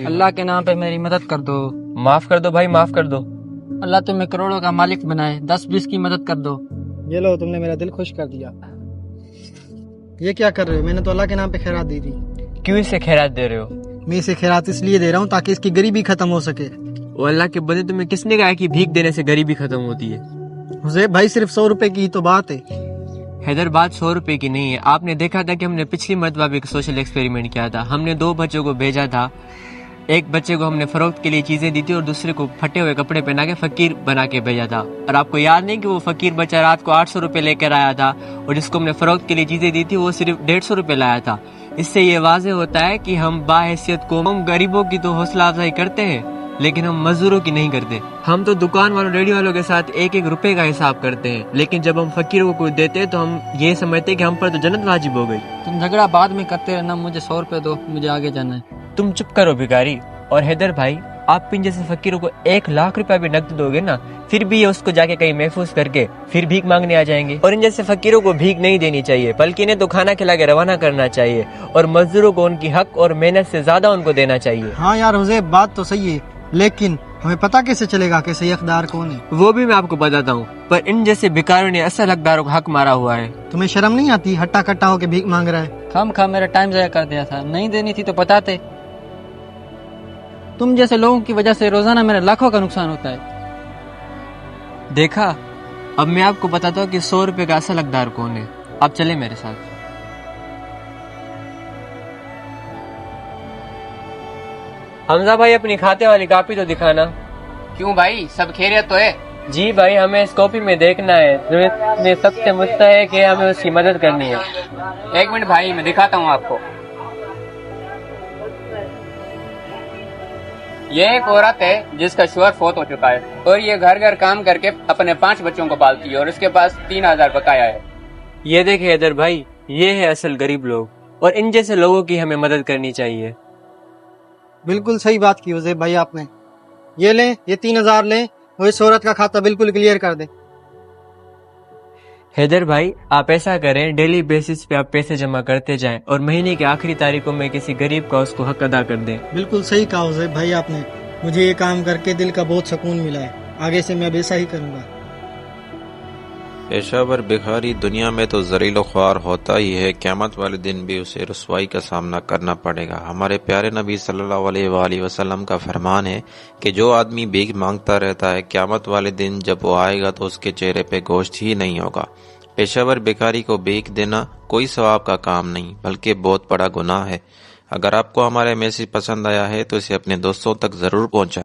اللہ کے نام پہ میری مدد کر دو۔ معاف کر دو بھائی، معاف کر دو۔ اللہ تمہیں کروڑوں کا مالک بنائے، 10-20 کی مدد کر دو۔ یہ لو، تم نے میرا دل خوش کر دیا۔ یہ کیا کر رہے ہو؟ میں نے تو اللہ کے نام پہ خیرات دی تھی۔ کیوں اسے خیرات دے رہے ہو؟ میں اسے خیرات اس لیے دے رہا ہوں تاکہ اس کی غریبی ختم ہو سکے۔ وہ اللہ کے بندے، تمہیں کس نے کہا کہ بھیک دینے سے غریبی ختم ہوتی ہے؟ حذیف بھائی، صرف 100 روپے کی ہی تو بات ہے۔ حیدر، بات 100 روپے کی نہیں ہے۔ آپ نے دیکھا تھا کہ ہم نے پچھلی مرتبہ بھی ایک سوشل ایکسپیریمنٹ کیا تھا۔ ہم نے 2 بچوں کو بھیجا تھا، ایک بچے کو ہم نے فروخت کے لیے چیزیں دی تھی اور دوسرے کو پھٹے ہوئے کپڑے پہنا کے فقیر بنا کے بھیجا تھا۔ اور آپ کو یاد نہیں کہ وہ فقیر بچہ رات کو 800 روپے لے کر آیا تھا اور جس کو ہم نے فروخت کے لیے چیزیں دی تھی وہ صرف 150 روپے لایا تھا۔ اس سے یہ واضح ہوتا ہے کہ ہم باحیثیت قوم، ہم غریبوں کی تو حوصلہ افزائی کرتے ہیں لیکن ہم مزدوروں کی نہیں کرتے۔ ہم تو دکان والوں، ریڈیو والوں کے ساتھ 1-1 روپے کا حساب کرتے ہیں، لیکن جب ہم فقیروں کو دیتے تو ہم یہ سمجھتے کہ ہم پر تو جنت واجب ہو گئی۔ تم جھگڑا بعد میں کرتے رہنا، مجھے 100 روپے دو، مجھے آگے جانا ہے۔ تم چپ کرو بھکاری۔ اور حیدر بھائی، آپ ان جیسے فقیروں کو 1 لاکھ روپے بھی نقد دو گے نا، پھر بھی یہ اس کو جا کے کہیں محفوظ کر کے پھر بھیک مانگنے آ جائیں گے۔ اور ان جیسے فقیروں کو بھیک نہیں دینی چاہیے، بلکہ انہیں تو کھانا کھلا کے روانہ کرنا چاہیے اور مزدوروں کو ان کی حق اور محنت سے زیادہ ان کو دینا چاہیے۔ ہاں یار حذیف، بات تو صحیح ہے، لیکن ہمیں پتہ کیسے چلے گا کہ صحیح حقدار کون ہے؟ وہ بھی میں آپ کو بتاتا ہوں، پر ان جیسے بھکاریوں نے اصل حقداروں کو حق مارا ہوا ہے۔ تمہیں شرم نہیں آتی؟ ہٹا کٹا ہو کے بھیک مانگ رہا ہے۔ خام خواہ میرا ٹائم ضائع کر دیا تھا، نہیں دینی تھی تو بتاتے۔ تم جیسے لوگوں کی وجہ سے روزانہ میرا لاکھوں کا نقصان ہوتا ہے۔ دیکھا، اب میں آپ کو بتاتا ہوں کہ 100 روپے کا اصل حقدار کون ہے۔ آپ چلیں میرے ساتھ۔ حمزہ بھائی، اپنی کھاتے والی کاپی تو دکھانا۔ کیوں بھائی، سب خیریت تو ہے؟ جی بھائی، ہمیں اس کاپی میں دیکھنا ہے، تمہیں سب سے مستحق ہے، ہمیں اس کی مدد کرنی ہے۔ 1 منٹ بھائی، میں دکھاتا ہوں آپ کو۔ یہ ایک عورت ہے جس کا شوہر فوت ہو چکا ہے اور یہ گھر گھر کام کر کے اپنے 5 بچوں کو پالتی ہے اور اس کے پاس 3000 بقایا ہے۔ یہ دیکھیں حیدر بھائی، یہ ہے اصل غریب لوگ اور ان جیسے لوگوں کی ہمیں مدد کرنی چاہیے۔ بالکل صحیح بات کی حذیف بھائی آپ نے۔ یہ لیں، یہ 3000 لیں اور اس عورت کا کھاتہ بالکل کلیئر کر دیں۔ حیدر بھائی، آپ ایسا کریں، ڈیلی بیسس پہ آپ پیسے جمع کرتے جائیں اور مہینے کے آخری تاریخوں میں کسی غریب کا اس کو حق ادا کر دیں۔ بالکل صحیح کہا حذیف بھائی آپ نے، مجھے یہ کام کر کے دل کا بہت سکون ملا ہے، آگے سے میں اب ایسا ہی کروں گا۔ پیشہ ور بھکاری دنیا میں تو ذلیل و خوار ہوتا ہی ہے، قیامت والے دن بھی اسے رسوائی کا سامنا کرنا پڑے گا۔ ہمارے پیارے نبی صلی اللہ علیہ وآلہ وسلم کا فرمان ہے کہ جو آدمی بھیک مانگتا رہتا ہے، قیامت والے دن جب وہ آئے گا تو اس کے چہرے پہ گوشت ہی نہیں ہوگا۔ پیشہ ور بھکاری کو بھیک دینا کوئی ثواب کا کام نہیں بلکہ بہت بڑا گناہ ہے۔ اگر آپ کو ہمارا میسج پسند آیا ہے تو اسے اپنے دوستوں تک ضرور پہنچائیں۔